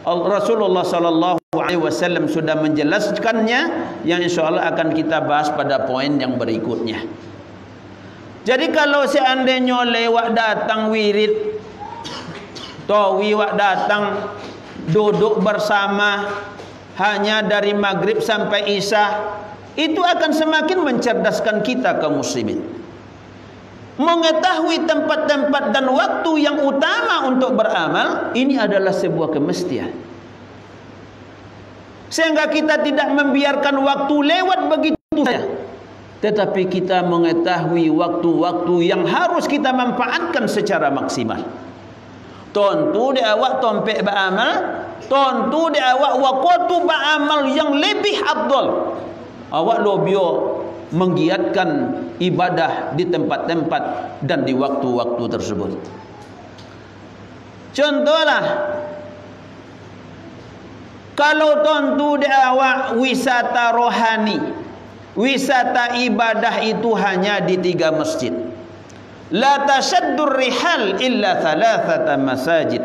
Rasulullah sallallahu alaihi wasallam sudah menjelaskannya, yang insyaallah akan kita bahas pada poin yang berikutnya. Jadi kalau seandainya lewat datang wirid tawi wak datang duduk bersama hanya dari maghrib sampai isya, itu akan semakin mencerdaskan kita kaum muslimin. Mengetahui tempat-tempat dan waktu yang utama untuk beramal, ini adalah sebuah kemestian. Sehingga kita tidak membiarkan waktu lewat begitu saja, tetapi kita mengetahui waktu-waktu yang harus kita manfaatkan secara maksimal. Tentu di awak tompek beramal, tentu di awak waktu beramal yang lebih afdal. Awak lobio menggiatkan ibadah di tempat-tempat dan di waktu-waktu tersebut. Contohlah, kalau tentu di awak wisata rohani, wisata ibadah itu hanya di 3 masjid. La tashaddur rihal illa thalathata masajid.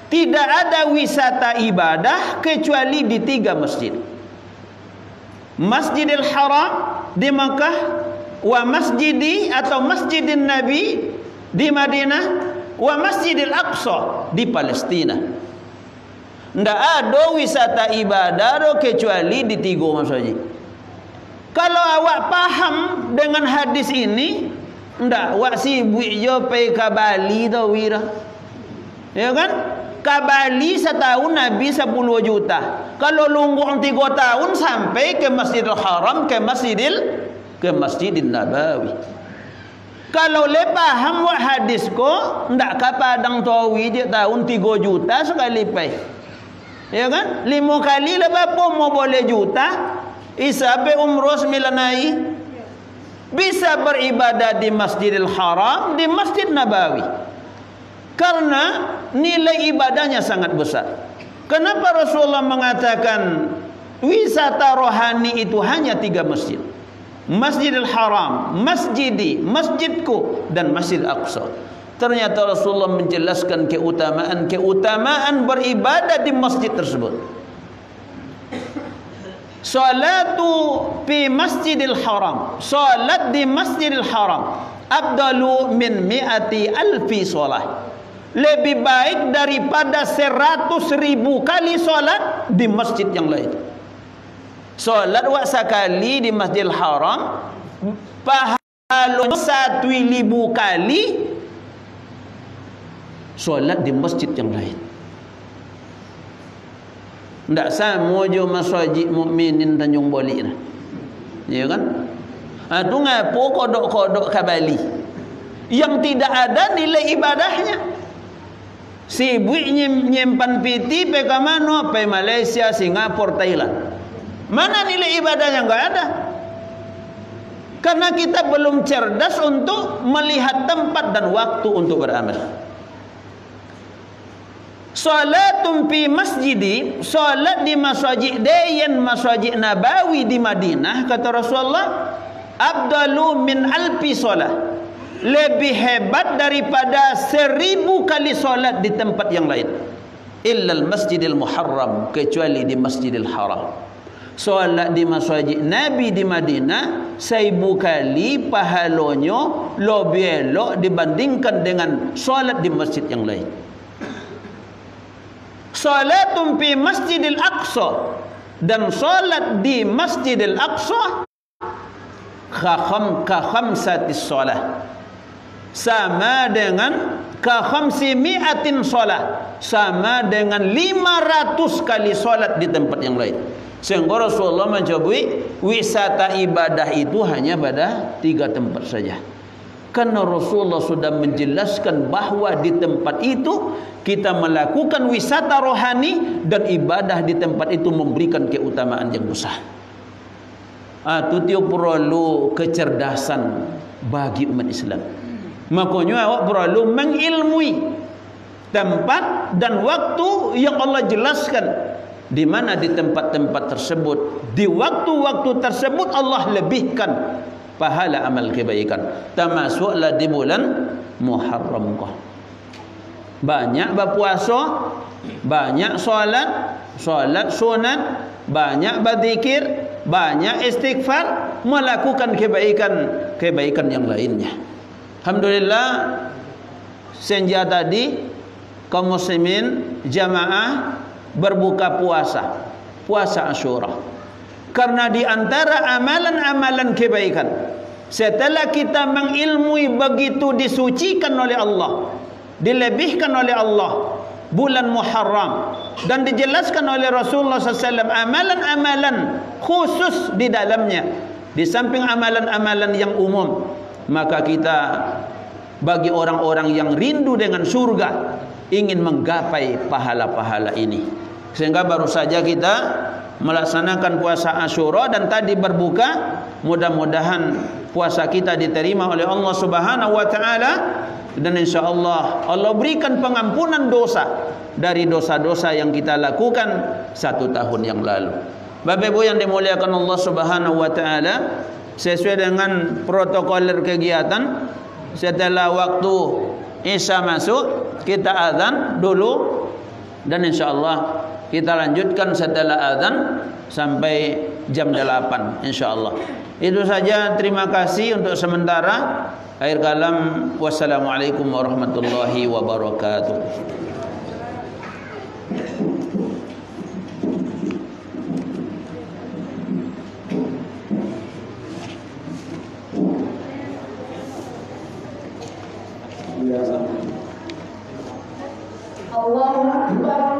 Tidak ada wisata ibadah kecuali di 3 masjid. Masjidil Haram di Makkah, wa masjidi atau Masjidin Nabi di Madinah, wa Masjidil Aqsa di Palestina. Tidak ada wisata ibadah kecuali di 3 masjid. Kalau awak paham dengan hadis ini, ndak wak sibuk je pergi ke Bali tau wira. Ya kan? Ke Bali setahun Nabi 10 juta. Kalau lungguh 3 tahun sampai ke Masjidil Haram, ke Masjidil Nabawi. Kalau le paham wak hadis ko, ndak ke Padang Tawi je tahun 3 juta sekali pai. Ya kan? 5 kali le berapa mau boleh juta? Isabe umroh 9 hari. Bisa beribadah di Masjidil Haram, di Masjid Nabawi. Karena nilai ibadahnya sangat besar. Kenapa Rasulullah mengatakan wisata rohani itu hanya 3 masjid? Masjidil Haram, Masjidi, Masjidku, dan Masjid Aqsa. Ternyata Rasulullah menjelaskan keutamaan beribadah di masjid tersebut. Salatu fi Masjidil Haram, salat di Masjidil Haram afdalu min 100,000 salat. Lebih baik daripada 100,000 kali salat di masjid yang lain. Salat wak sekali di Masjidil Haram pahala 1,000 kali salat di masjid yang lain. Tidak sama je masjid mukminin Tanjung Boli nah. Ya kan? Itu ngapo kodok-kodok ke Bali yang tidak ada nilai ibadahnya. Sibuk nyimpan piti pe ke mana? Pe Malaysia, Singapura, Thailand. Mana nilai ibadahnya? Enggak ada. Karena kita belum cerdas untuk melihat tempat dan waktu untuk beramal. Salatun fi masjidi, salat di masjid Dayan, Masjid Nabawi di Madinah, kata Rasulullah, afdalu min 1,000 salat. Lebih hebat daripada 1,000 kali salat di tempat yang lain. Illal Masjidil Muharram, kecuali di Masjidil Haram. Salat di masjid Nabi di Madinah 1,000 kali pahalanya lebih elok dibandingkan dengan salat di masjid yang lain. Salatun fi Masjidil Aqsa, dan salat di Masjidil Aqsa khamsatis salat, sama dengan khamsimi'atin salat, sama dengan 500 kali salat di tempat yang lain. Sehingga Rasulullah mencapai wisata ibadah itu hanya pada 3 tempat saja. Karena Rasulullah sudah menjelaskan bahwa di tempat itu kita melakukan wisata rohani dan ibadah di tempat itu memberikan keutamaan yang besar. Itu dia perlu kecerdasan bagi umat Islam. Makanya awak perlu mengilmui tempat dan waktu yang Allah jelaskan. Di mana di tempat-tempat tersebut, di waktu-waktu tersebut Allah lebihkan pahala amal kebaikan. Termasuklah di bulan Muharram. Banyak berpuasa Banyak solat sunat, banyak berzikir, banyak istighfar, melakukan kebaikan yang lainnya. Alhamdulillah, senja tadi kaum muslimin jamaah berbuka puasa Asyura. Karena di antara amalan-amalan kebaikan, setelah kita mengilmui begitu disucikan oleh Allah, dilebihkan oleh Allah bulan Muharram, dan dijelaskan oleh Rasulullah SAW amalan-amalan khusus di dalamnya, di samping amalan-amalan yang umum, maka kita bagi orang-orang yang rindu dengan surga, ingin menggapai pahala-pahala ini. Sehingga baru saja kita melaksanakan puasa Asyura dan tadi berbuka. Mudah-mudahan puasa kita diterima oleh Allah Subhanahu wa taala, dan insyaallah Allah berikan pengampunan dosa dari dosa-dosa yang kita lakukan 1 tahun yang lalu. Bapak Ibu yang dimuliakan Allah Subhanahu wa taala, sesuai dengan protokoler kegiatan, setelah waktu Isya masuk kita azan dulu, dan insyaallah kita lanjutkan setelah azan sampai jam 8 insyaallah. Itu saja, terima kasih untuk sementara. Akhir kalam, wassalamualaikum warahmatullahi wabarakatuh. Allahu Akbar.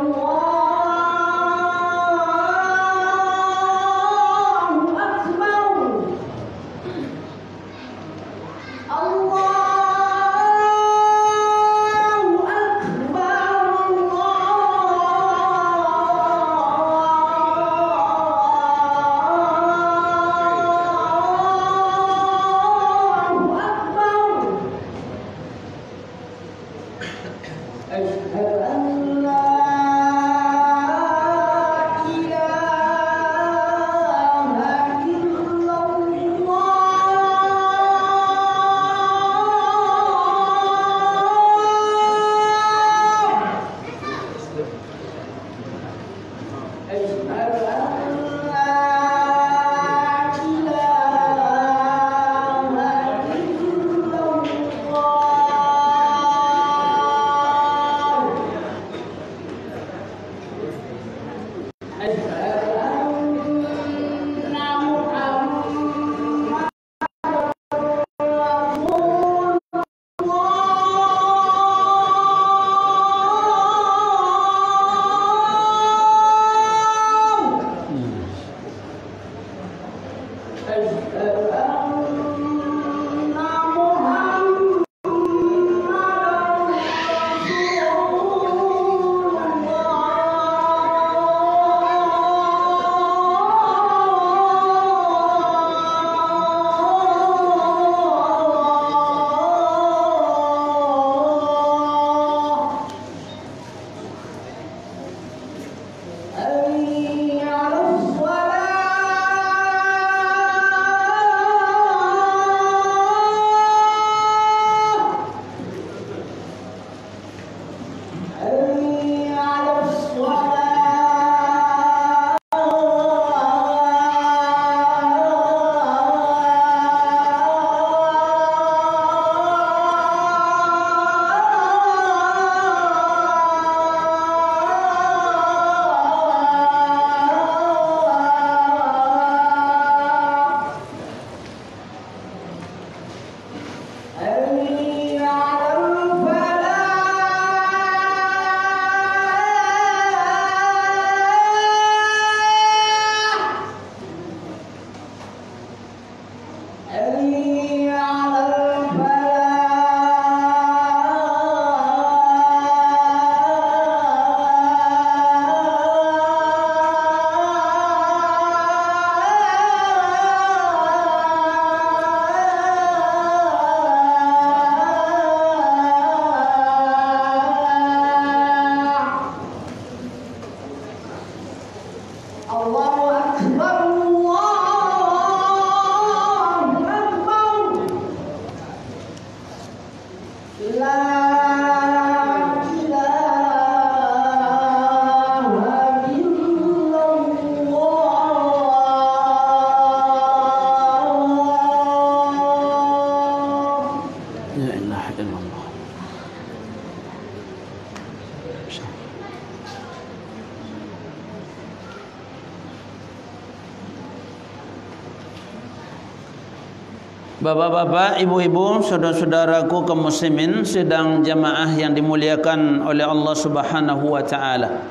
Bapak-bapak, ibu-ibu, saudara-saudaraku kaum muslimin sedang jamaah yang dimuliakan oleh Allah Subhanahu wa taala.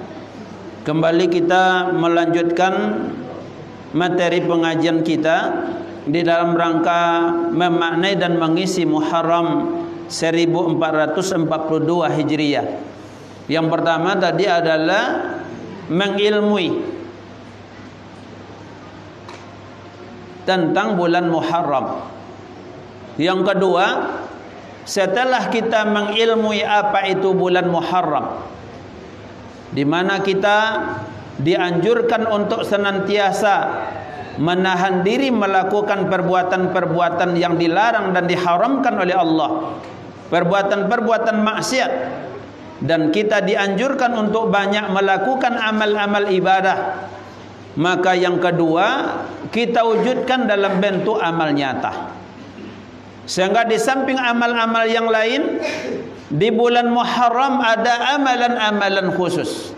Kembali kita melanjutkan materi pengajian kita di dalam rangka memaknai dan mengisi Muharram 1442 Hijriah. Yang pertama tadi adalah mengilmui tentang bulan Muharram. Yang kedua, setelah kita mengilmui apa itu bulan Muharram, di mana kita dianjurkan untuk senantiasa menahan diri melakukan perbuatan-perbuatan yang dilarang dan diharamkan oleh Allah, perbuatan-perbuatan maksiat, dan kita dianjurkan untuk banyak melakukan amal-amal ibadah. Maka yang kedua, kita wujudkan dalam bentuk amal nyata. Sehingga di samping amal-amal yang lain, di bulan Muharram ada amalan-amalan khusus.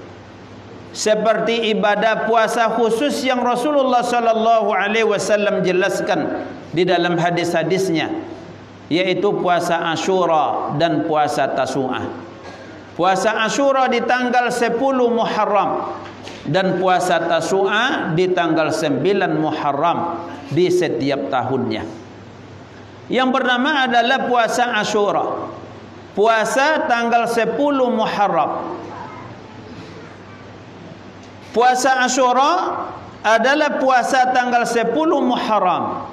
Seperti ibadah puasa khusus yang Rasulullah sallallahu alaihi wasallam jelaskan di dalam hadis-hadisnya, yaitu puasa Asyura dan puasa Tasu'ah. Puasa Asyura di tanggal 10 Muharram dan puasa Tasu'ah di tanggal 9 Muharram di setiap tahunnya. Yang pertama adalah puasa Asyura, puasa tanggal 10 Muharram. Puasa Asyura adalah puasa tanggal 10 Muharram.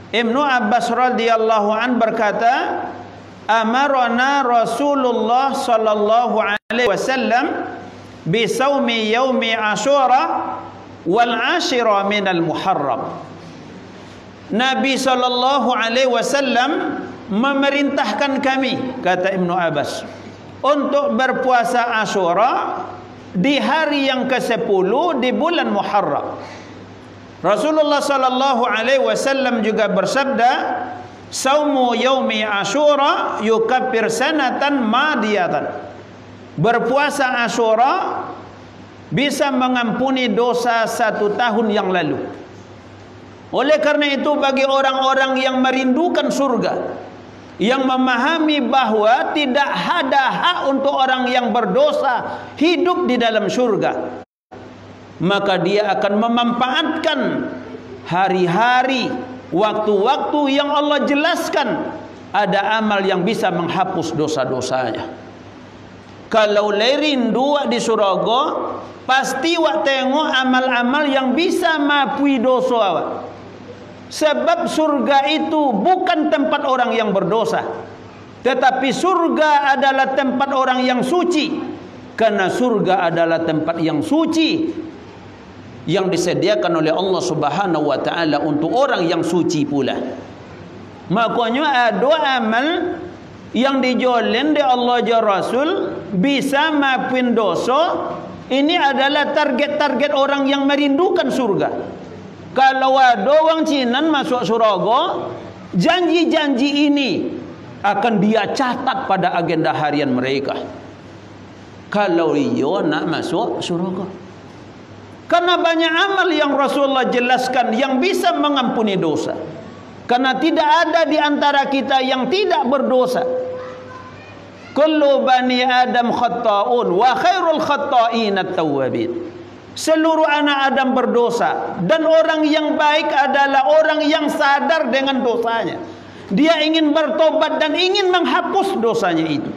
Ibnu Abbas radhiyallahu an berkata, amarana Rasulullah sallallahu alaihi wasallam bi saumi yaumi Asyura wal ashira minal Muharram. Nabi sallallahu alaihi wasallam memerintahkan kami, kata Ibnu Abbas, untuk berpuasa Asyura di hari yang ke-10 di bulan Muharram. Rasulullah sallallahu alaihi wasallam juga bersabda, saumu yaumi Asyura yukaffir sanatan madiyatan. Berpuasa Asyura bisa mengampuni dosa 1 tahun yang lalu. Oleh karena itu, bagi orang-orang yang merindukan surga, yang memahami bahwa tidak ada hak untuk orang yang berdosa hidup di dalam surga, maka dia akan memanfaatkan hari-hari, waktu-waktu yang Allah jelaskan ada amal yang bisa menghapus dosa-dosanya. Kalau rindu di surga, pasti wak tengok amal-amal yang bisa mapui dosa awak. Sebab surga itu bukan tempat orang yang berdosa, tetapi surga adalah tempat orang yang suci. Karena surga adalah tempat yang suci yang disediakan oleh Allah Subhanahu wa taala untuk orang yang suci pula. Makanya ada amal yang dijolin di Allah dan Rasul bisa maafin dosa. Ini adalah target-target orang yang merindukan surga. Kalau ada orang Cina masuk surga, janji-janji ini akan dia catat pada agenda harian mereka. Kalau ia nak masuk surga, karena banyak amal yang Rasulullah jelaskan yang bisa mengampuni dosa. Karena tidak ada di antara kita yang tidak berdosa. Kullu bani Adam khata'un wa khairul khata'in at-tawwabin. Seluruh anak Adam berdosa, dan orang yang baik adalah orang yang sadar dengan dosanya. Dia ingin bertobat dan ingin menghapus dosanya itu.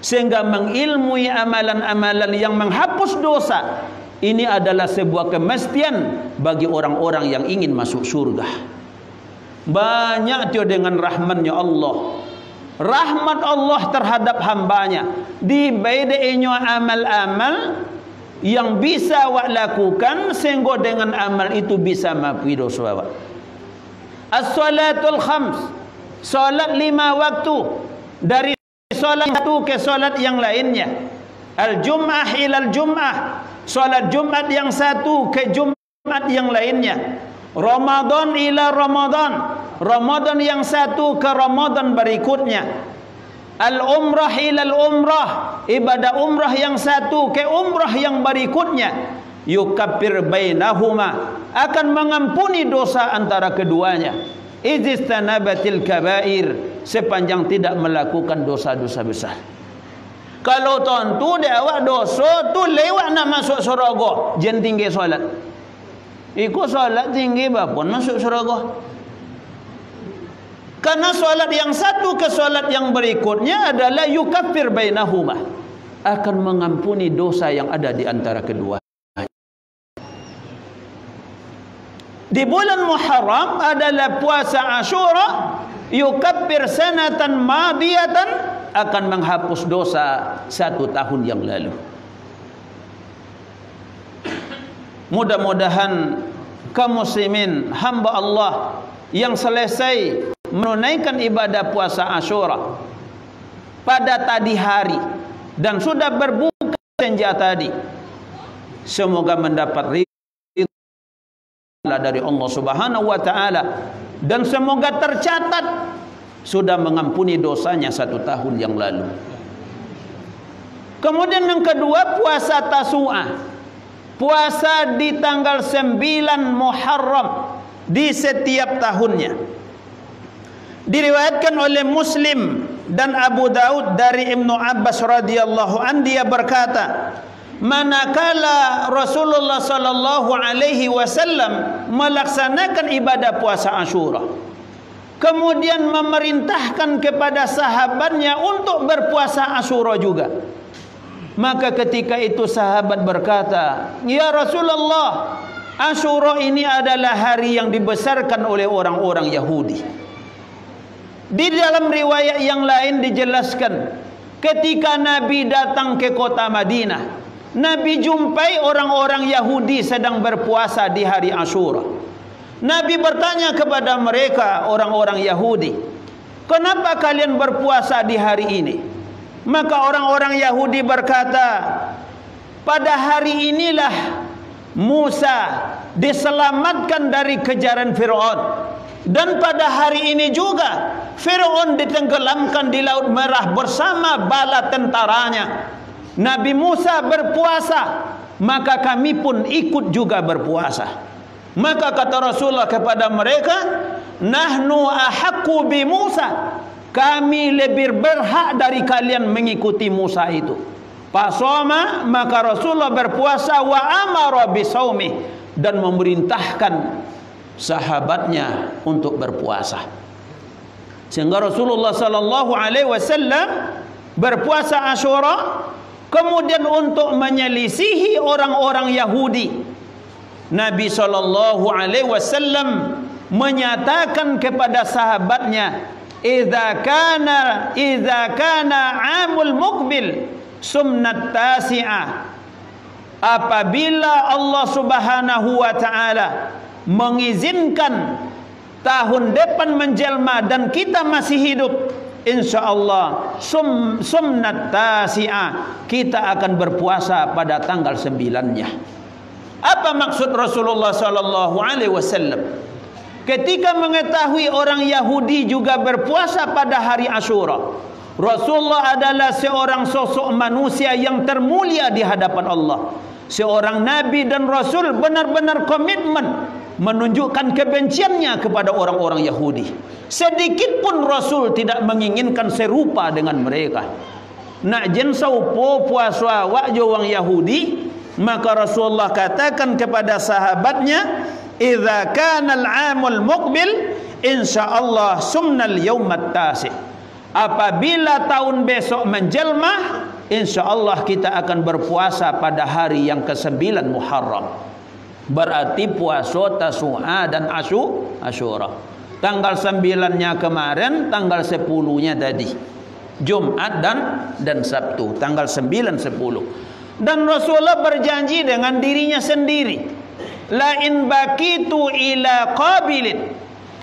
Sehingga mengilmui amalan-amalan yang menghapus dosa, ini adalah sebuah kemestian bagi orang-orang yang ingin masuk surga. Banyak dia dengan rahmatnya Allah, rahmat Allah terhadap hambanya, dibaidinya amal-amal yang bisa awak lakukan sehingga dengan amal itu bisa maafkan dosa awak. As-salatul khams, salat 5 waktu, dari salat satu ke salat yang lainnya. Al-jum'ah ilal jum'ah, salat Jumat yang satu ke Jumat yang lainnya. Ramadan ila Ramadan, Ramadan yang satu ke Ramadan berikutnya. Al-umrah ilal umrah, ibadah umrah yang satu ke umrah yang berikutnya. Yukaffir bainahuma, akan mengampuni dosa antara keduanya. izistanabatil kabair, sepanjang tidak melakukan dosa-dosa besar. Kalau tentu dia awak dosa tu lewat nak masuk syurga, jangan tinggi solat. Ikut solat tinggi bapun masuk syurga. Karena solat yang satu ke solat yang berikutnya adalah yukaffir bainahuma, akan mengampuni dosa yang ada di antara kedua. Di bulan Muharram adalah puasa Ashura, yukaffir sanatan madiyatan, akan menghapus dosa 1 tahun yang lalu. Mudah-mudahan kaum muslimin hamba Allah yang selesai menunaikan ibadah puasa Ashura pada tadi hari dan sudah berbuka senja tadi, semoga mendapat ridha dari Allah Subhanahu wa taala, dan semoga tercatat sudah mengampuni dosanya 1 tahun yang lalu. Kemudian yang kedua, puasa Tasu'ah, puasa di tanggal 9 Muharram di setiap tahunnya. Diriwayatkan oleh Muslim dan Abu Daud dari Ibnu Abbas radhiyallahu an, dia berkata, manakala Rasulullah sallallahu alaihi wasallam melaksanakan ibadah puasa Ashura, kemudian memerintahkan kepada sahabatnya untuk berpuasa Ashura juga, maka ketika itu sahabat berkata, ya Rasulullah, Ashura ini adalah hari yang dibesarkan oleh orang-orang Yahudi. Di dalam riwayat yang lain dijelaskan, ketika Nabi datang ke kota Madinah, Nabi jumpai orang-orang Yahudi sedang berpuasa di hari Ashura. Nabi bertanya kepada mereka, orang-orang Yahudi, kenapa kalian berpuasa di hari ini? Maka orang-orang Yahudi berkata, pada hari inilah Musa diselamatkan dari kejaran Fir'aun, dan pada hari ini juga Fir'aun ditenggelamkan di Laut Merah bersama bala tentaranya. Nabi Musa berpuasa, maka kami pun ikut juga berpuasa. Maka kata Rasulullah kepada mereka, nahnu ahaqqu bi Musa, kami lebih berhak dari kalian mengikuti Musa itu. Fasoma, maka Rasulullah berpuasa, wa amara bisaumi, dan memerintahkan sahabatnya untuk berpuasa. Sehingga Rasulullah sallallahu alaihi wasallam berpuasa Ashura, kemudian untuk menyelisihi orang-orang Yahudi, Nabi sallallahu alaihi wasallam menyatakan kepada sahabatnya, idza kana amul muqbil sumnat tasi'ah, apabila Allah Subhanahu wa taala mengizinkan tahun depan menjelma dan kita masih hidup, insyaallah sumnat tasi'ah, kita akan berpuasa pada tanggal 9-nya. Apa maksud Rasulullah sallallahu alaihi wasallam ketika mengetahui orang Yahudi juga berpuasa pada hari Ashura? Rasulullah adalah seorang sosok manusia yang termulia di hadapan Allah, seorang nabi dan rasul, benar-benar komitmen menunjukkan kebenciannya kepada orang-orang Yahudi. Sedikit pun Rasul tidak menginginkan serupa dengan mereka. Nak jensau po puasa wak orang Yahudi, maka Rasulullah katakan kepada sahabatnya, idza kana al-amul muqbil insyaallah sumnal yaumat tasi', apabila tahun besok menjelma, insyaallah kita akan berpuasa pada hari yang ke-9 Muharram. Berarti puasa Tasu'a dan Ashura. Tanggal 9-nya kemarin, tanggal 10-nya tadi, Jumat dan Sabtu, tanggal 9, 10. Dan Rasulullah berjanji dengan dirinya sendiri, la in baqitu ila qabilin,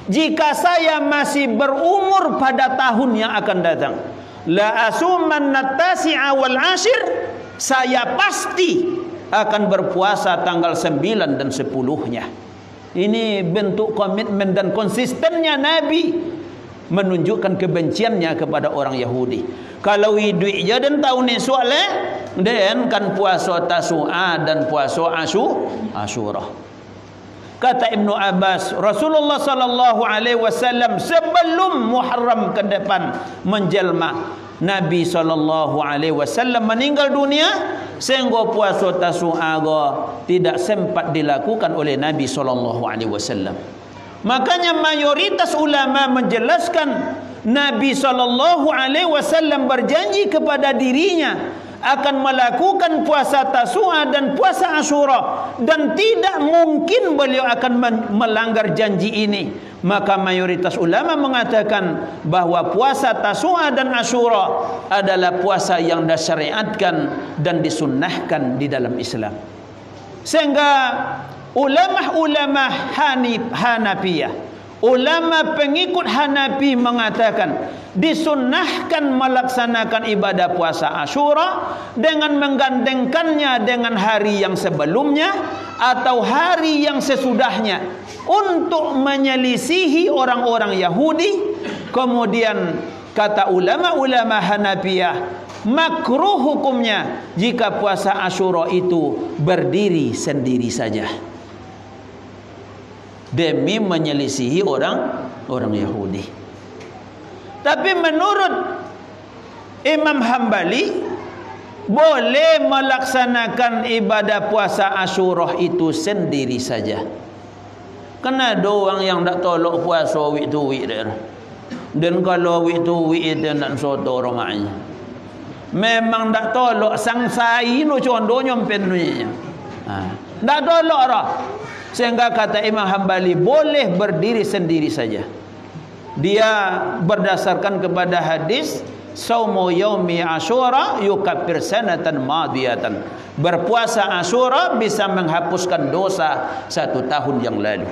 jika saya masih berumur pada tahun yang akan datang, la asumanna tasi'a wal ashir, saya pasti akan berpuasa tanggal 9 dan 10-nya. Ini bentuk komitmen dan konsistennya Nabi menunjukkan kebenciannya kepada orang Yahudi. Kalau hidup je dan tahun esok le, dan kan puasa Tasu'a dan puasa Ashura. Kata Ibnu Abbas, Rasulullah sallallahu alaihi wasallam sebelum Muharram ke depan menjelma, Nabi sallallahu alaihi wasallam meninggal dunia, sehingga puasa Tasu'a tidak sempat dilakukan oleh Nabi sallallahu alaihi wasallam. Makanya mayoritas ulama menjelaskan Nabi sallallahu alaihi wasallam berjanji kepada dirinya akan melakukan puasa Tasu'a dan puasa Asyura, dan tidak mungkin beliau akan melanggar janji ini. Maka mayoritas ulama mengatakan bahwa puasa Tasu'a dan Asyura adalah puasa yang disyariatkan dan disunnahkan di dalam Islam. Sehingga ulama-ulama Hanafiyah, ulama pengikut Hanafi mengatakan disunnahkan melaksanakan ibadah puasa Asyura dengan menggandengkannya dengan hari yang sebelumnya atau hari yang sesudahnya untuk menyelisihi orang-orang Yahudi. Kemudian kata ulama-ulama Hanafiyah, makruh hukumnya jika puasa Asyura itu berdiri sendiri saja demi menyelisihi orang Yahudi. Tapi menurut Imam Hambali, boleh melaksanakan ibadah puasa Asyura itu sendiri saja. Kena ada orang yang tak tolak puasa week to week dia. Dan kalau week to week dia nak soto ramainya, memang tak tolak sangsai no condohnya penuhnya. Tak tolak dah. Sehingga kata Imam Hambali boleh berdiri sendiri saja. Dia berdasarkan kepada hadis saumu yaumi Asyura yukaffir sanatan madiyatan. Berpuasa Asyura bisa menghapuskan dosa 1 tahun yang lalu.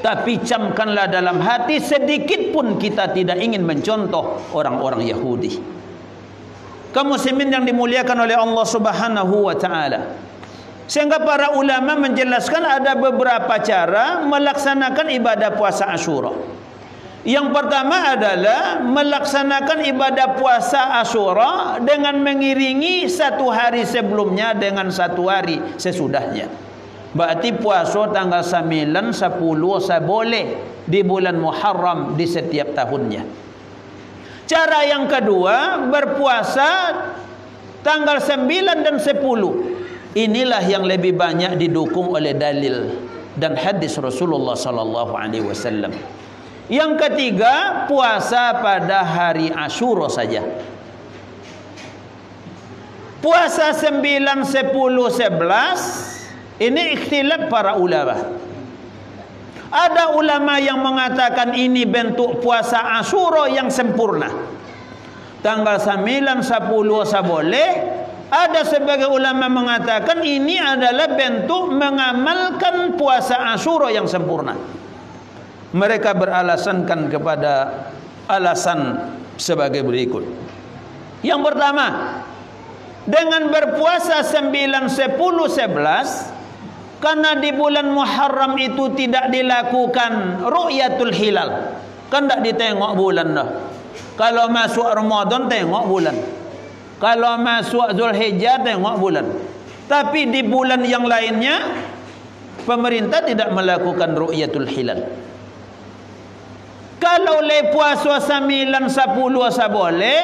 Tapi camkanlah dalam hati, sedikit pun kita tidak ingin mencontoh orang-orang Yahudi. Kaum muslimin yang dimuliakan oleh Allah Subhanahu wa taala. Sehingga para ulama menjelaskan ada beberapa cara melaksanakan ibadah puasa Asyura. Yang pertama adalah melaksanakan ibadah puasa Asyura dengan mengiringi 1 hari sebelumnya dengan 1 hari sesudahnya. Berarti puasa tanggal 9, 10 boleh di bulan Muharram di setiap tahunnya. Cara yang kedua, berpuasa tanggal 9 dan 10. Inilah yang lebih banyak didukung oleh dalil dan hadis Rasulullah sallallahu alaihi wasallam. Yang ketiga, puasa pada hari Asyura saja. Puasa 9, 10, 11 ini ikhtilaf para ulama. Ada ulama yang mengatakan ini bentuk puasa Asyura yang sempurna. Tanggal 9, 10 boleh. Ada sebagai ulama mengatakan ini adalah bentuk mengamalkan puasa Asyura yang sempurna. Mereka beralasankan kepada alasan sebagai berikut. Yang pertama, dengan berpuasa 9, 10, 11, karena di bulan Muharram itu tidak dilakukan ru'yatul hilal. Kan tak ditengok bulan dah. Kalau masuk Ramadan tengok bulan. Kalau masuk Zulhijjah tengok bulan. Tapi di bulan yang lainnya pemerintah tidak melakukan ru'yatul hilal. Kalau le puasa 9, 10 boleh,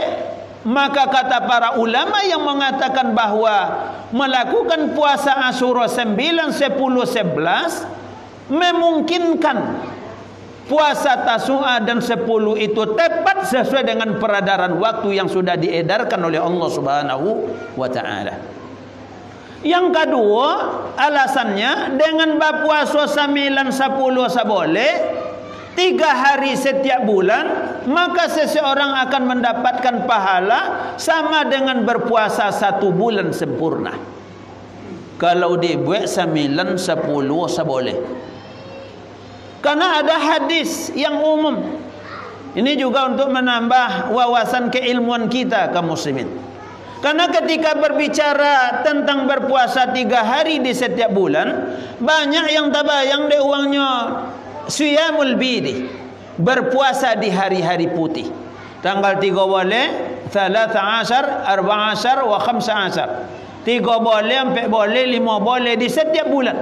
maka kata para ulama yang mengatakan bahwa melakukan puasa Asyura 9, 10, 11 memungkinkan puasa Tasu'a dan 10 itu tepat sesuai dengan peredaran waktu yang sudah diedarkan oleh Allah Subhanahu wa taala. Yang kedua, alasannya dengan berpuasa 9, 10 boleh 3 hari setiap bulan, maka seseorang akan mendapatkan pahala sama dengan berpuasa 1 bulan sempurna. Kalau dibuat 9, 10 boleh. Karena ada hadis yang umum. Ini juga untuk menambah wawasan keilmuan kita kaum muslimin. Karena ketika berbicara tentang berpuasa 3 hari di setiap bulan, banyak yang tabayang deh uangnya Siyamul bidi, berpuasa di hari-hari putih. Tanggal 3 boleh, 13, 14 wa 15. 3 boleh, 4 boleh, 5 boleh di setiap bulan.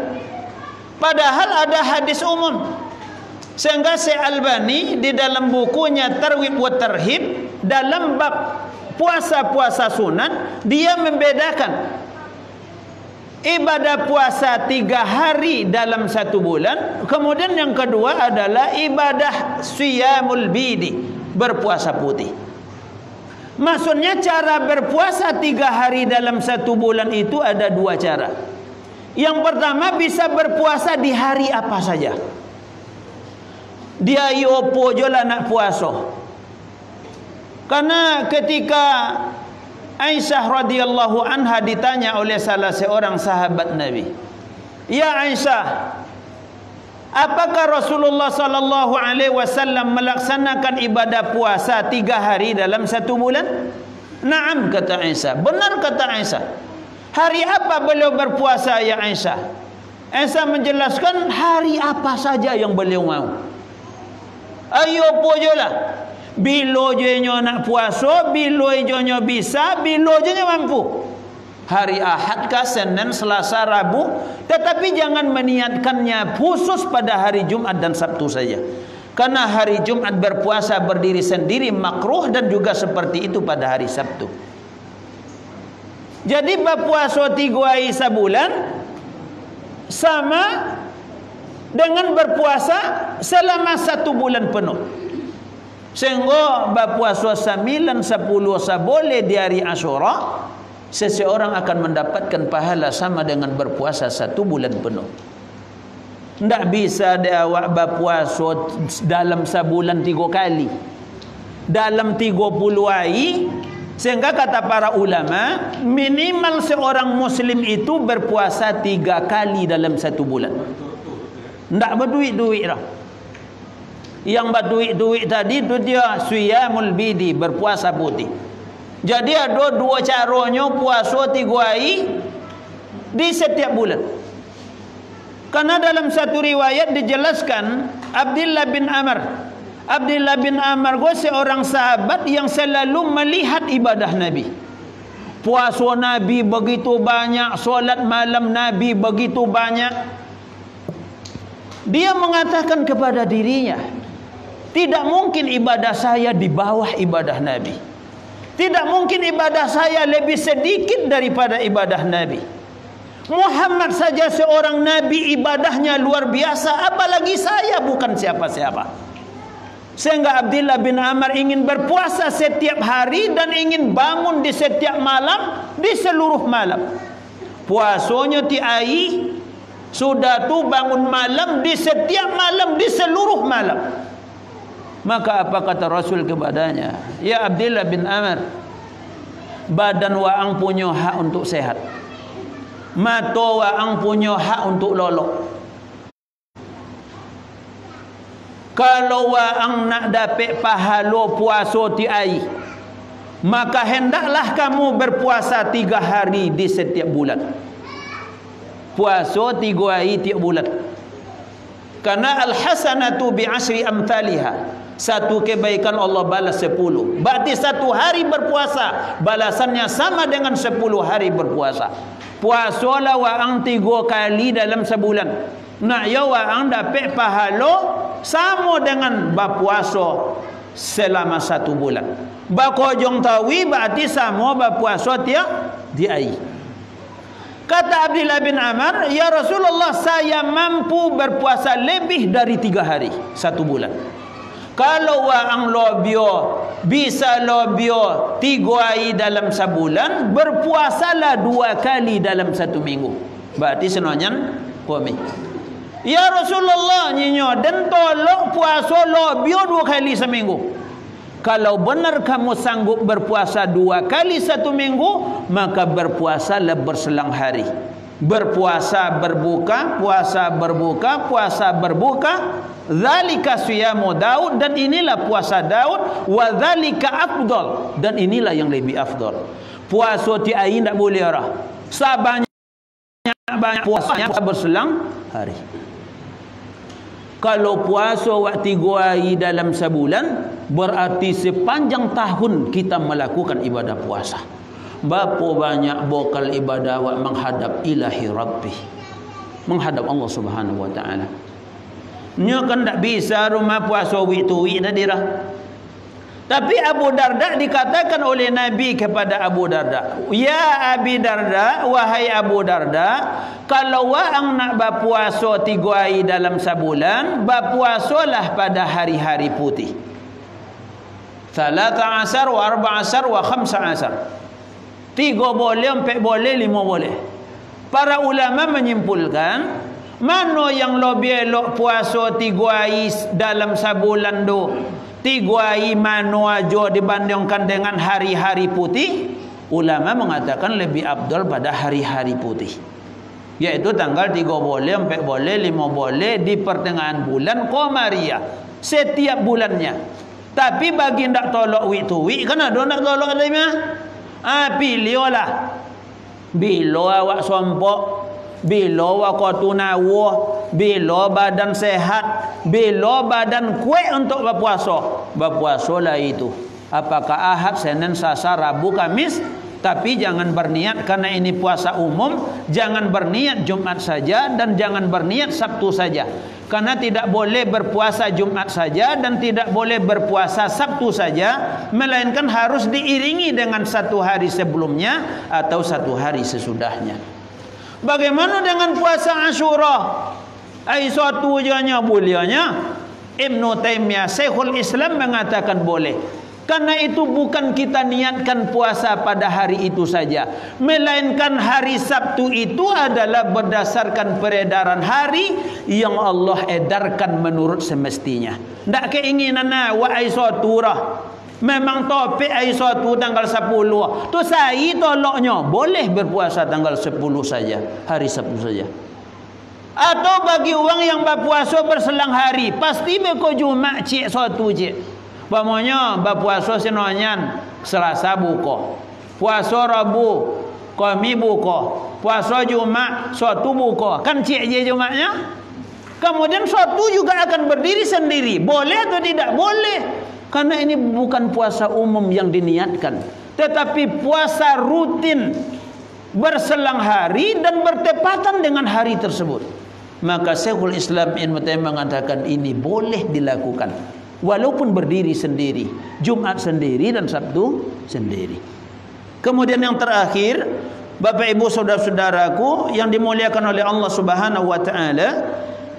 Padahal ada hadis umum. Sehingga Syekh Albani di dalam bukunya Targhib wa Tarhib dalam bab puasa-puasa sunat, dia membedakan ibadah puasa 3 hari dalam 1 bulan. Kemudian yang kedua adalah ibadah siyamul bidi, berpuasa putih. Maksudnya cara berpuasa 3 hari dalam 1 bulan itu ada 2 cara. Yang pertama, bisa berpuasa di hari apa saja. Dia yopo je lah nak puasa. Karena ketika Aisyah radhiyallahu anha ditanya oleh salah seorang sahabat Nabi, "Ya Aisyah, apakah Rasulullah sallallahu alaihi wasallam melaksanakan ibadah puasa 3 hari dalam 1 bulan?" "Na'am," kata Aisyah. "Benar," kata Aisyah. "Hari apa beliau berpuasa ya Aisyah?" Aisyah menjelaskan hari apa saja yang beliau mau. Ayo pojolah. Bilo je nyo nak puasa, bilo je nyo bisa, bilo je nyo mampu. Hari Ahad kah, Senin, Selasa, Rabu, tetapi jangan meniatkannya khusus pada hari Jumat dan Sabtu saja. Karena hari Jumat berpuasa berdiri sendiri makruh, dan juga seperti itu pada hari Sabtu. Jadi berpuasa 3 hari sebulan sama dengan berpuasa selama 1 bulan penuh. Sehingga berpuasa 9, 10 boleh di hari Asyura, seseorang akan mendapatkan pahala sama dengan berpuasa 1 bulan penuh. Tidak bisa dia awak berpuasa dalam sebulan 3 kali, dalam 30 hari. Sehingga kata para ulama, minimal seorang muslim itu berpuasa 3 kali dalam 1 bulan. Tak berduit-duit dah. Yang berduit-duit tadi tu dia siyamul bidi, berpuasa putih. Jadi ada 2 caranya puasa 3 hari di setiap bulan. Karena dalam satu riwayat dijelaskan Abdullah bin Amr gue seorang sahabat yang selalu melihat ibadah Nabi. Puasa Nabi begitu banyak, solat malam Nabi begitu banyak. Dia mengatakan kepada dirinya, tidak mungkin ibadah saya di bawah ibadah Nabi. Tidak mungkin ibadah saya lebih sedikit daripada ibadah Nabi. Muhammad saja seorang Nabi ibadahnya luar biasa, apalagi saya bukan siapa-siapa. Sehingga Abdullah bin Amr ingin berpuasa setiap hari dan ingin bangun di setiap malam, di seluruh malam. Puasanya tiai, sudah tu bangun malam di setiap malam, di seluruh malam. Maka apa kata Rasul kepadanya? Ya Abdullah bin Amr, badan waang punya hak untuk sehat, mata waang punya hak untuk lolok. Kalau waang nak dapat pahala puasa tiai, maka hendaklah kamu berpuasa 3 hari di setiap bulan. Puasa 3 hari tiap bulan. Karena al-hasanatu bi'ashri amthaliha. Satu kebaikan Allah balas 10. Berarti 1 hari berpuasa balasannya sama dengan 10 hari berpuasa. Puasalah waang 3 kali dalam sebulan. Nak ya waang dapat pahala sama dengan berpuasa selama 1 bulan. Bakojong tawi berarti sama berpuasa tiap hari. Kata Abdullah bin Amr, ya Rasulullah, saya mampu berpuasa lebih dari 3 hari 1 bulan. Kalau waang lobio bisa lobio 3 hari dalam sebulan, berpuasalah 2 kali dalam 1 minggu. Berarti sebenarnya kami. Ya Rasulullah, nyinyo dan tolong puasa lobio 2 kali seminggu. Kalau benar kamu sanggup berpuasa 2 kali 1 minggu, maka berpuasalah berselang hari. Berpuasa berbuka, puasa berbuka, puasa berbuka. Zalika siyamu Daud, dan inilah puasa Daud. Wa zalika afdal, dan inilah yang lebih afdal. Puasa tiai tak boleh arah. Sabanyak puasanya berselang hari. Kalau puasa waktu 3 hari dalam sebulan, berarti sepanjang tahun kita melakukan ibadah puasa. Berapa banyak bokal ibadah wak menghadap ilahi Rabbi. menghadap Allah Subhanahu wa taala. Nya kan tak bisa rumah puasa week to week tadi dah. Tapi Abu Darda dikatakan oleh Nabi kepada Abu Darda, "Ya Abi Darda, wahai Abu Darda, kalau waang nak berpuasa 3 hari dalam sebulan, berpuasalah pada hari-hari putih. 13 wa 14 wa 15. 3 boleh, 4 boleh, 5 boleh. Para ulama menyimpulkan, mana yang lebih elok puasa 3 hari dalam sebulan tu? 3 hari mana aja dibandingkan dengan hari-hari putih? Ulama mengatakan lebih afdal pada hari-hari putih. Yaitu tanggal 3 boleh, 4 boleh, 5 boleh di pertengahan bulan Qamariyah. Setiap bulannya. Tapi bagi ndak tolak week to week, kan ada nak tolak katanya? Pilihlah. Bila awak sompok, bila awak tunawa, bila badan sehat, bila badan kuat untuk berpuasa, berpuasalah itu. Apakah Ahad, Senin, Selasa, Rabu, Kamis? Tapi jangan berniat karena ini puasa umum, jangan berniat Jumat saja dan jangan berniat Sabtu saja. Karena tidak boleh berpuasa Jumat saja dan tidak boleh berpuasa Sabtu saja, melainkan harus diiringi dengan 1 hari sebelumnya atau 1 hari sesudahnya. Bagaimana dengan puasa Asyura? Satu janya bolehnya. Ibnu Taimiyah, Syekhul Islam mengatakan boleh. Karena itu bukan kita niatkan puasa pada hari itu saja, melainkan hari Sabtu itu adalah berdasarkan peredaran hari yang Allah edarkan menurut semestinya. Tak keinginan wa aisaturah. Memang topik aisyatu tanggal 10. Tu saya tolaknya boleh berpuasa tanggal 10 saja, hari Sabtu saja. Atau bagi orang yang berpuasa berselang hari, pasti beko Jumat cik satu cik. Pamanya berpuasa senonyan Selasa buka, puasa Rabu kami buka, puasa Jumat suatu buka, kan cik je Jumatnya. Kemudian suatu juga akan berdiri sendiri, boleh atau tidak? Boleh, karena ini bukan puasa umum yang diniatkan, tetapi puasa rutin berselang hari dan bertepatan dengan hari tersebut. Maka Syekhul Islam Ibnu Taimiyah mengatakan ini boleh dilakukan walaupun berdiri sendiri, Jumat sendiri dan Sabtu sendiri. Kemudian yang terakhir, Bapak Ibu saudara-saudaraku yang dimuliakan oleh Allah Subhanahu wa taala,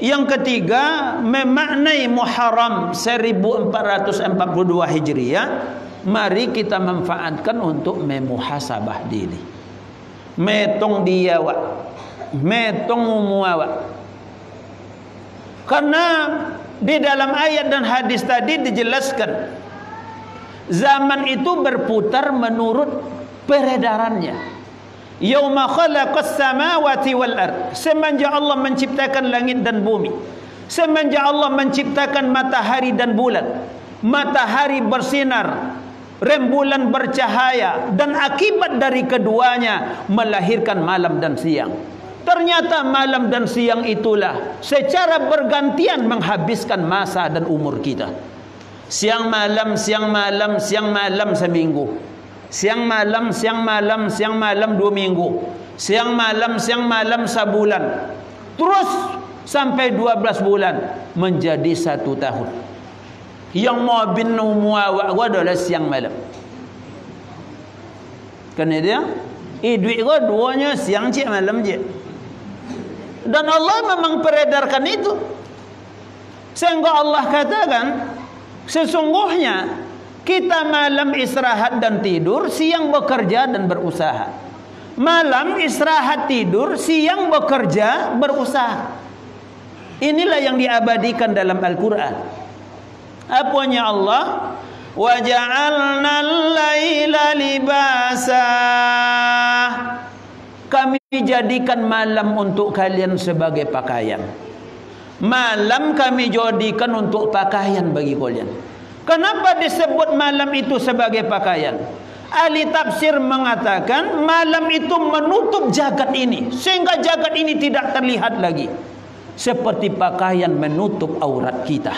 yang ketiga, memaknai Muharram 1442 Hijriah, mari kita manfaatkan untuk memuhasabah diri. Metong dia wak, metong umuawak. Karena di dalam ayat dan hadis tadi dijelaskan zaman itu berputar menurut peredarannya. Yauma khalaqas samawati wal ard, semenjak Allah menciptakan langit dan bumi, semenjak Allah menciptakan matahari dan bulan, matahari bersinar, rembulan bercahaya, dan akibat dari keduanya melahirkan malam dan siang. Ternyata malam dan siang itulah secara bergantian menghabiskan masa dan umur kita. Siang malam, siang malam, siang malam seminggu. Siang malam, siang malam, siang malam 2 minggu. Siang malam sebulan. Terus sampai 12 bulan menjadi 1 tahun. Yang mau bin umuawak adalah siang malam. Kerana dia duit gua duanya siang cik malam je. Dan Allah memang peredarkan itu. Sehingga Allah katakan, sesungguhnya kita malam istirahat dan tidur, siang bekerja dan berusaha. Malam istirahat tidur, siang bekerja berusaha. Inilah yang diabadikan dalam Al-Quran. Apanya Allah? Wa ja'alna al-laila libasa. Kami jadikan malam untuk kalian sebagai pakaian. Malam kami jadikan untuk pakaian bagi kalian. Kenapa disebut malam itu sebagai pakaian? Ahli tafsir mengatakan malam itu menutup jagat ini, sehingga jagat ini tidak terlihat lagi. Seperti pakaian menutup aurat kita.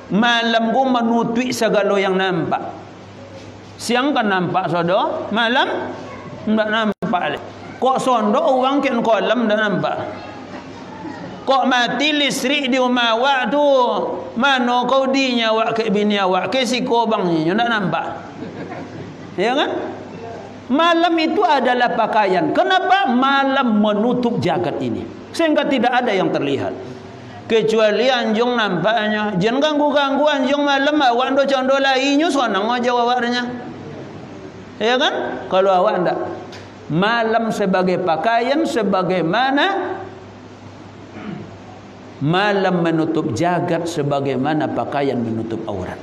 Malam itu menutupi segala yang nampak. Siang kan nampak saudara, malam tidak nampak. Kok sondok uang ken kolam dah nampak. Kok mati listrik di rumah awak tu, mana kau dinya awak ke bini awak ke si kobangnya nak nampak. Ya kan? Malam itu adalah pakaian. Kenapa? Malam menutup jagat ini sehingga tidak ada yang terlihat kecuali anjung nampaknya. Jangan ganggu-ganggu anjung malam awak ndo condo lainnya sonang aja awaknya. Ya kan? Kalau awak ndak, malam sebagai pakaian sebagaimana malam menutup jagat sebagaimana pakaian menutup aurat.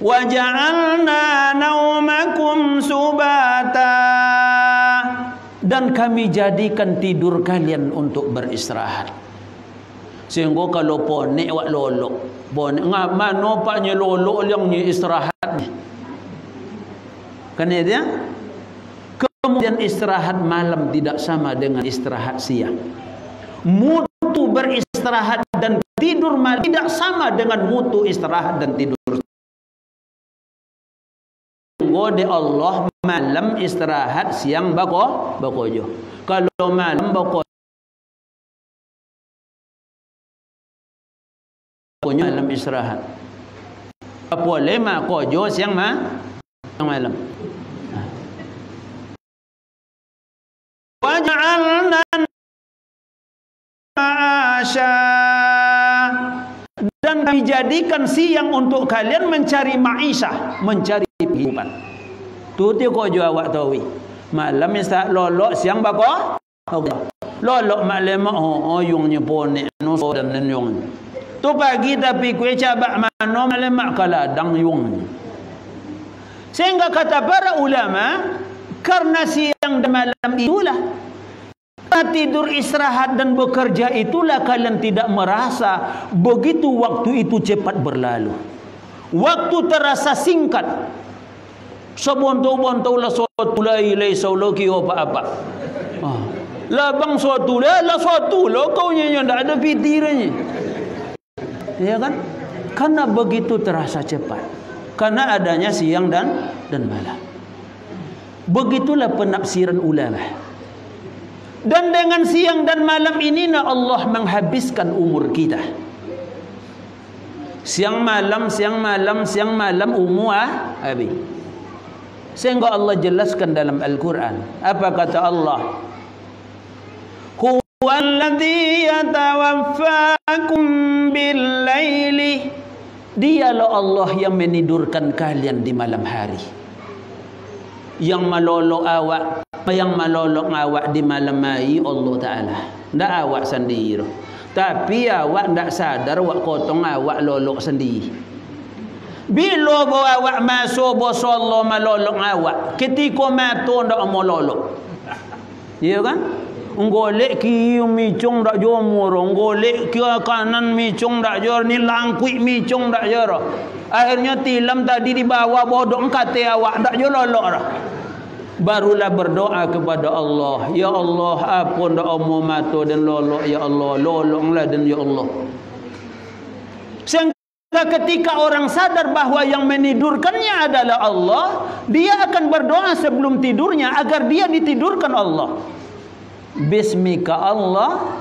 Wa ja'alna naumakum subata, dan kami jadikan tidur kalian untuk beristirahat. Sehingga kalau ponek wak lolok, ponek mana paknya lolok yang ni istirahat ni. Kan dia? Kemudian istirahat malam tidak sama dengan istirahat siang. Mutu beristirahat dan tidur malam tidak sama dengan mutu istirahat dan tidur. Ngode Allah malam istirahat, siang bakojo. Kalau malam bakojo malam istirahat. Boleh makojo siang malam. Waj'alna ma'asya, dan kami jadikan siang untuk kalian mencari ma'isyah, mencari kehidupan. Tu kau jual awak tahu. Malam istirahat lolok, siang bako. Lolok malam oyungnya ponek no dan yung. Tu pagi tapi kue cabak mano malam mak kaladang yung. Sehingga kata para ulama, karena siang dan malam itulah, tidur, istirahat dan bekerja itulah kalian tidak merasa begitu waktu itu cepat berlalu. Waktu terasa singkat. Sebonto-bonto la suatu lai sauloki apa-apa. Lah bang suatu lah suatu lo kau nya ndak ada pikirannya. Ya kan? Karena begitu terasa cepat. Karena adanya siang dan malam. Begitulah penafsiran ulama. Dan dengan siang dan malam ini Allah menghabiskan umur kita. Siang malam umur habis. Sehingga Allah jelaskan dalam Al-Quran. Apa kata Allah? Huwallazi yatawaffakum bil-laili. Dialah Allah yang menidurkan kalian di malam hari. Yang malolok awak di malam hari Allah Ta'ala. Tak awak sendiri. Tapi awak tak sadar awak kotong awak lolok sendiri. Bila awak masuk bosa Allah malolok awak, ketika mati tak mau lolok. Ya kan? Golek kiri micung tak jomor, golek kiri kanan micung tak jor, ni langkuik micung tak jor. Akhirnya tilam tadi di bawah bodong kata awak tak jor lolok dah. Barulah berdoa kepada Allah, ya Allah apun dak omo mato dan lolok, ya Allah lolonglah dan ya Allah. Sehingga ketika orang sadar bahawa yang menidurkannya adalah Allah, dia akan berdoa sebelum tidurnya agar dia ditidurkan Allah. Bismika Allah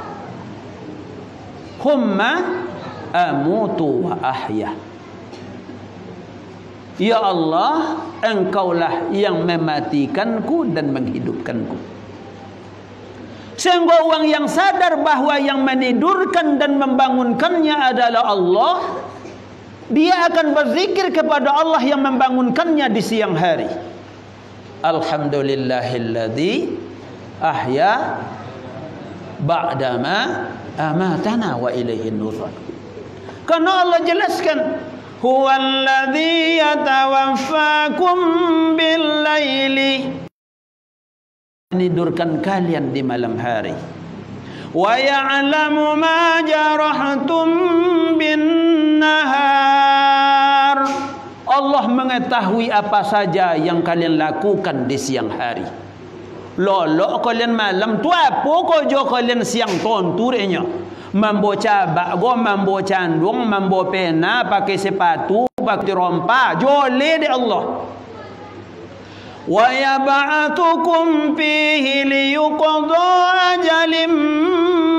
humma amutu wa ahya. Ya Allah, engkaulah yang mematikanku dan menghidupkanku. Sehingga orang yang sadar bahawa yang menidurkan dan membangunkannya adalah Allah, dia akan berzikir kepada Allah yang membangunkannya di siang hari. Alhamdulillahilladzi ahya ba'dama amatana wa ilaihin nusyur. Karena Allah jelaskan, huwallazi yatawaffakum bil-laili, menidurkan kalian di malam hari. Wa ya'lamu ma jarahtum bin-nahar, Allah mengetahui apa saja yang kalian lakukan di siang hari. Lolok kalian malam tu apa kerja kalian siang tonturnya? Mambo cabak go, mambo candung, mambo pena, pakai sepatu, pakai rompa, jole de Allah. wa yab'atukum fihi liyuqda ajalin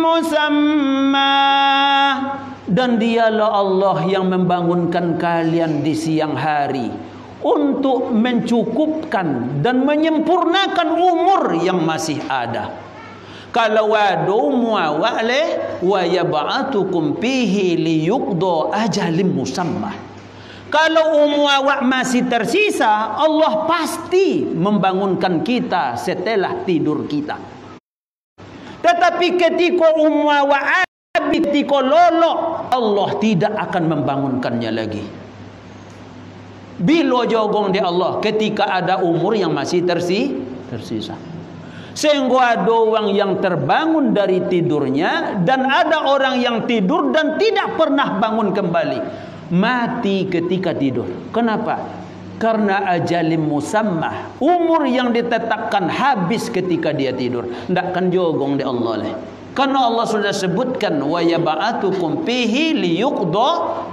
musamma. Dan dialah Allah yang membangunkan kalian di siang hari untuk mencukupkan dan menyempurnakan umur yang masih ada. Kalau wadu muawak leh wa yab'atukum fihi liyuqda ajalin musamma. Kalau muawak masih tersisa, Allah pasti membangunkan kita setelah tidur kita. Tetapi ketika muawak ketika lolok, Allah tidak akan membangunkannya lagi. Bila jogong di Allah ketika ada umur yang masih tersisa. Sehingga ada orang yang terbangun dari tidurnya dan ada orang yang tidur dan tidak pernah bangun kembali. Mati ketika tidur. Kenapa? Karena ajalim musammah, umur yang ditetapkan habis ketika dia tidur. Tidak akan jogong di Allah lah. Karena Allah sudah sebutkan wa yab'atukum fihi liyuqda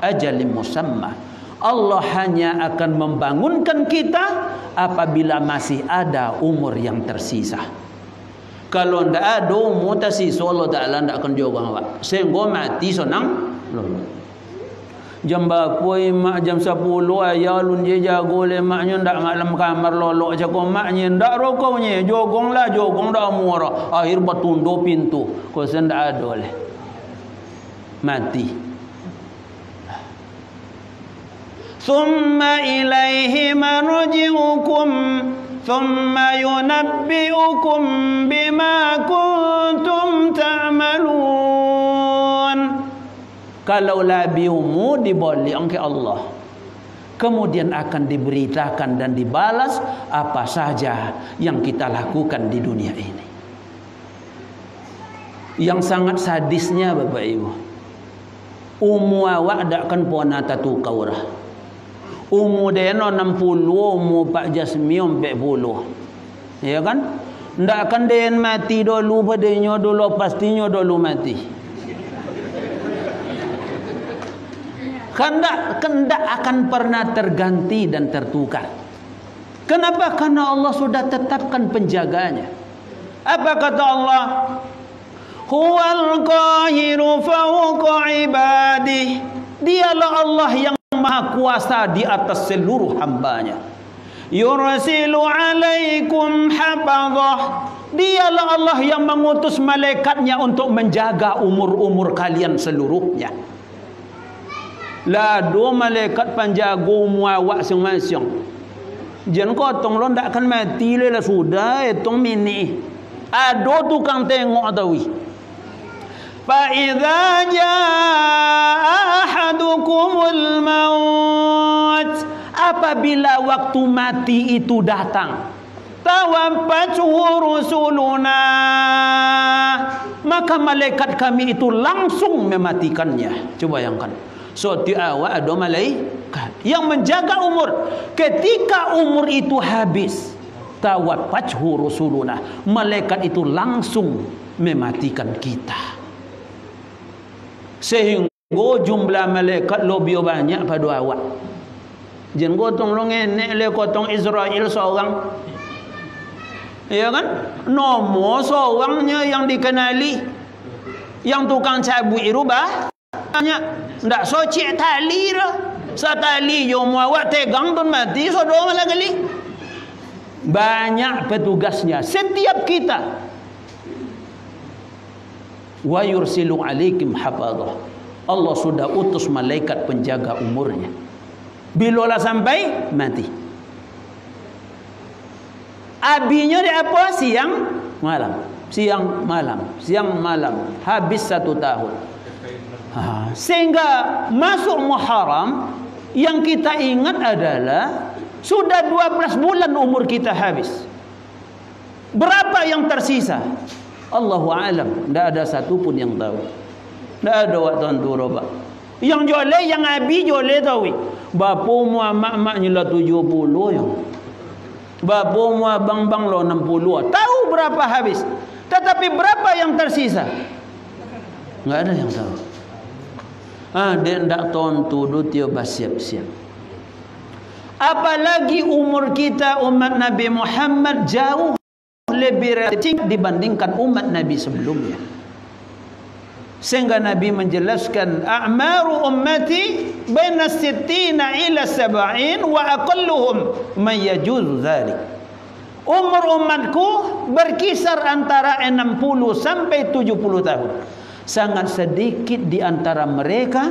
ajalin musamma. Allah hanya akan membangunkan kita apabila masih ada umur yang tersisa. Kalau tidak ada umur tersisa, Allah Ta'ala tidak akan jogong awak. Sehingga mati senang. Jam berapa mak jam 10 ayah lun je jago le maknya ndak malam kamar lolok jago maknya ndak rokoknya jogong dak muara akhir bertundo pintu ko sendak ada le mati. Thumma ilaihi marji'ukum thumma yunabbi'ukum bima kuntum ta'malun. Kalau labiumu dibalik oleh Allah, kemudian akan diberitakan dan dibalas apa saja yang kita lakukan di dunia ini. Yang sangat sadisnya Bapak Ibu, awak dak kan pona tatu kaurah. Deno 60, Pak Jasmi 40. Ya kan? Ndak akan den mati dulu padanya dulu pastinya dulu mati. Kendak akan pernah terganti dan tertukar. Kenapa? Karena Allah sudah tetapkan penjaganya. Apa kata Allah? Huwal qahiru fawqa ibadih. Dialah Allah yang maha kuasa di atas seluruh hambanya. Yursilu alaikum hafazah. Dialah Allah yang mengutus malaikatnya untuk menjaga umur-umur kalian seluruhnya. Lah dua malaikat panjago muawak masing-masing. Jangan kotong lo ndak akan mati le lah sudah etong mini. Ada tukang tengok tawi. Fa idza jaa ahadukumul maut, apabila waktu mati itu datang, tawaffatu rusuluna, maka malaikat kami itu langsung mematikannya. Coba bayangkan. So awak ada malaikat yang menjaga umur. Ketika umur itu habis, tawaffatu rusuluna, malaikat itu langsung mematikan kita. Sehingga jumlah malaikat lebih banyak pada awak. Jangan gotong lo ngenek le kotong Israel seorang. Ya kan? Nomor seorangnya yang dikenali, yang tukang cabut irubah banyak. Ndak sociek tali dah. Satali yo muawak tegang pun mati so dua malah kali. Banyak petugasnya setiap kita. Wa yursilu alaikum hafazah. Allah sudah utus malaikat penjaga umurnya. Bila lah sampai mati. Abinya di apa? Siang malam. Siang malam. Siang malam. Habis 1 tahun. Sehingga masuk Muharram, yang kita ingat adalah sudah 12 bulan umur kita habis. Berapa yang tersisa? Allahu alam. Tidak ada satu pun yang tahu. Tidak ada waktu antura pak. Yang jole, yang abi jole tahu. Bapa mu mak-maknya lah 70 yang. Bapa mu abang-bang lah 60. Tahu berapa habis. Tetapi berapa yang tersisa? Tidak ada yang tahu. Dia tidak tontu, dia siap-siap. Apalagi umur kita umat Nabi Muhammad jauh lebih tinggi dibandingkan umat Nabi sebelumnya. Sehingga Nabi menjelaskan, a'maru ummati baina 60 ila 70 wa aqalluhum man yajuzu dzalik. Umur umatku berkisar antara 60 sampai 70 tahun. Sangat sedikit di antara mereka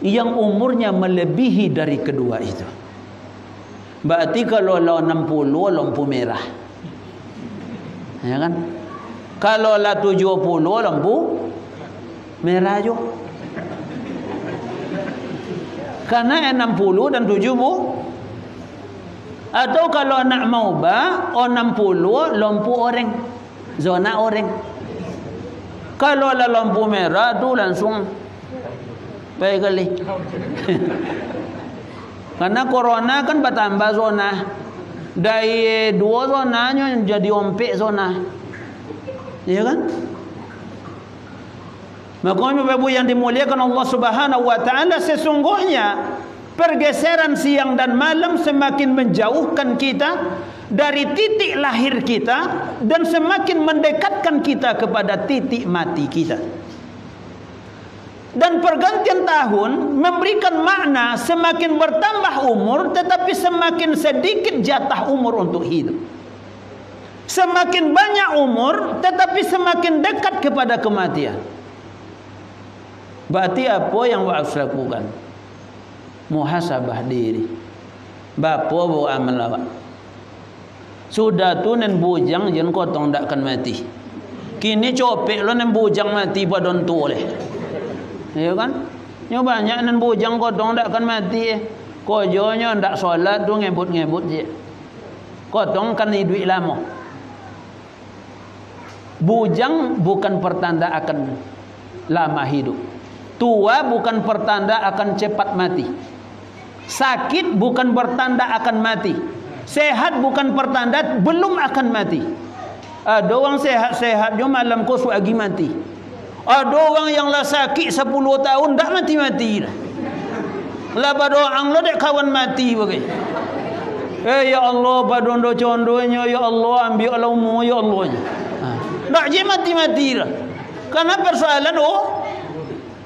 yang umurnya melebihi dari kedua itu. Berarti kalau lah 60 lampu merah, ya kan? Kalau lah 70 lampu merah juga. Karena 60 dan 70. Atau kalau nak mau 60 lampu oranye, zona oranye. Kalau lah lampu merah tu langsung baik kali. Karena corona kan bertambah zona. Dari 2 zonanya jadi 4 zona. Ya kan? Makanya Bapak yang dimuliakan Allah Subhanahu wa taala, sesungguhnya pergeseran siang dan malam semakin menjauhkan kita dari titik lahir kita dan semakin mendekatkan kita kepada titik mati kita. Dan pergantian tahun memberikan makna semakin bertambah umur tetapi semakin sedikit jatah umur untuk hidup. Semakin banyak umur tetapi semakin dekat kepada kematian. Berarti apa yang harus lakukan? Muhasabah diri. Bapa bawa amal awak. Sudah tu nen bujang jen kotong tak akan mati. Kini copek lo nen bujang mati pada tu oleh. Ya kan? Nyo banyak nen bujang kotong tak akan mati. Kojonya ndak solat tu ngebut-ngebut je. Kotong kan hidup lama. Bujang bukan pertanda akan lama hidup. Tua bukan pertanda akan cepat mati. Sakit bukan pertanda akan mati. Sehat bukan pertanda belum akan mati. Ada orang sehat-sehat jo malam ko suagi mati. Ada orang yang lah sakit 10 tahun tak mati-mati dah. Lah berdoa lo dek kawan mati bagai. Ya Allah padondo condonya, ya Allah ambil Allah umur, ya Allah. Tak je mati-mati dah. Karena persoalan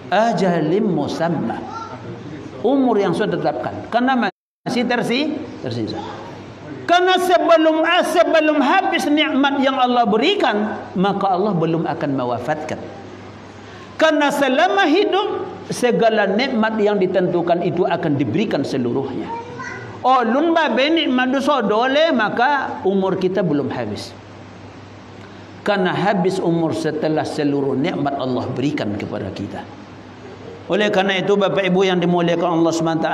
ajalim musamma, umur yang sudah ditetapkan. Karena masih tersisa. Karena sebelum habis nikmat yang Allah berikan, maka Allah belum akan mewafatkan. Karena selama hidup segala nikmat yang ditentukan itu akan diberikan seluruhnya. Ulun babe nikmat sodole, maka umur kita belum habis. Karena habis umur setelah seluruh nikmat Allah berikan kepada kita. Oleh karena itu Bapak Ibu yang dimuliakan Allah SWT,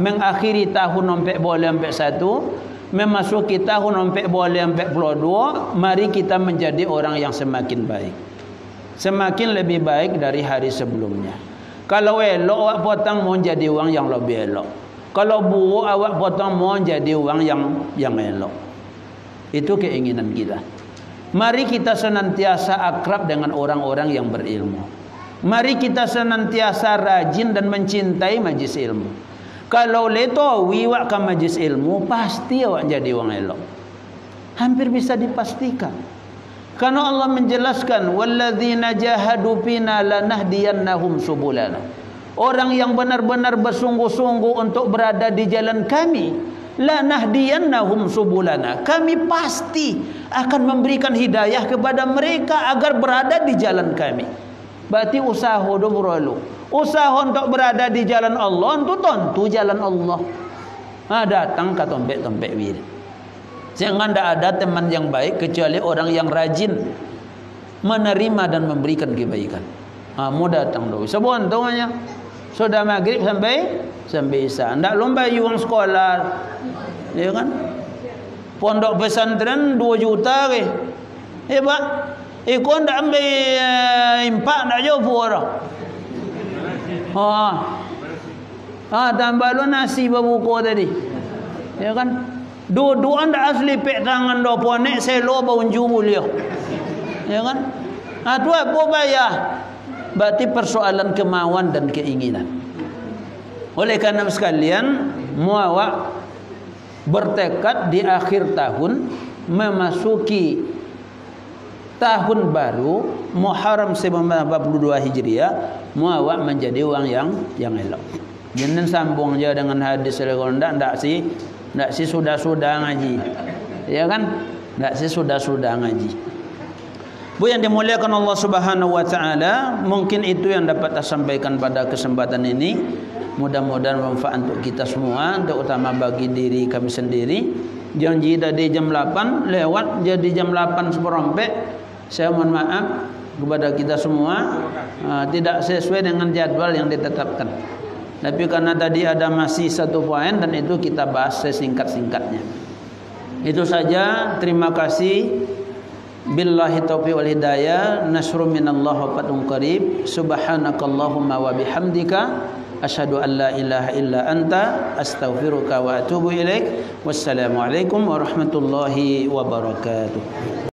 mengakhiri tahun 2041, memasuki tahun 2042, mari kita menjadi orang yang semakin baik. Semakin lebih baik dari hari sebelumnya. Kalau elok awak potong mau jadi orang yang lebih elok. Kalau buruk awak potong mau jadi orang yang elok. Itu keinginan kita. Mari kita senantiasa akrab dengan orang-orang yang berilmu. Mari kita senantiasa rajin dan mencintai majlis ilmu. Kalau leto wiwak ke majlis ilmu, pasti awak jadi orang elok. Hampir bisa dipastikan. Karena Allah menjelaskan, walladzina jahadu fina lanahdiyannahum subulana. Orang yang benar-benar bersungguh-sungguh untuk berada di jalan kami, lanahdiyannahum subulana. Kami pasti akan memberikan hidayah kepada mereka agar berada di jalan kami. Berarti usaha do perlu. Usaha untuk berada di jalan Allah, untuk tentu jalan Allah. Datang ke tompek-tompek wirid. Jangan ada teman yang baik kecuali orang yang rajin menerima dan memberikan kebaikan. Mau datang dulu. Sebenarnya sudah maghrib sampai isya. Ndak lomba uang sekolah, ya kan? Pondok pesantren 2 juta ke? Pak. Ikon ndak ambil impak ndak jauh orang. Tambah lo nasi babuko tadi. Ya kan? Dua-dua ndak asli pek tangan do ponek selo baunju beliau. Ya kan? Tu apa bayar? Berarti persoalan kemauan dan keinginan. Oleh karena sekalian, muawak bertekad di akhir tahun memasuki tahun baru Muharram 1942 Hijriah muawak menjadi orang yang elok. Jangan sambung je dengan hadis kalau ndak si sudah-sudah ngaji. Ya kan? Ndak si sudah-sudah ngaji. Bu yang dimuliakan Allah Subhanahu wa taala, mungkin itu yang dapat saya sampaikan pada kesempatan ini. Mudah-mudahan bermanfaat untuk kita semua, terutama bagi diri kami sendiri. Janji tadi jam 8 lewat jadi jam 8 seperempat. Saya mohon maaf kepada kita semua, tidak sesuai dengan jadwal yang ditetapkan. Tapi karena tadi ada masih satu poin dan itu kita bahas sesingkat-singkatnya. Itu saja. Terima kasih. Billahi taufiq wal hidayah. Nasrun minallah wa fathun qarib. Subhanakallahumma wa bihamdika asyhadu an la ilaha illa anta astaghfiruka wa atubu ilaik. Wassalamualaikum warahmatullahi wabarakatuh.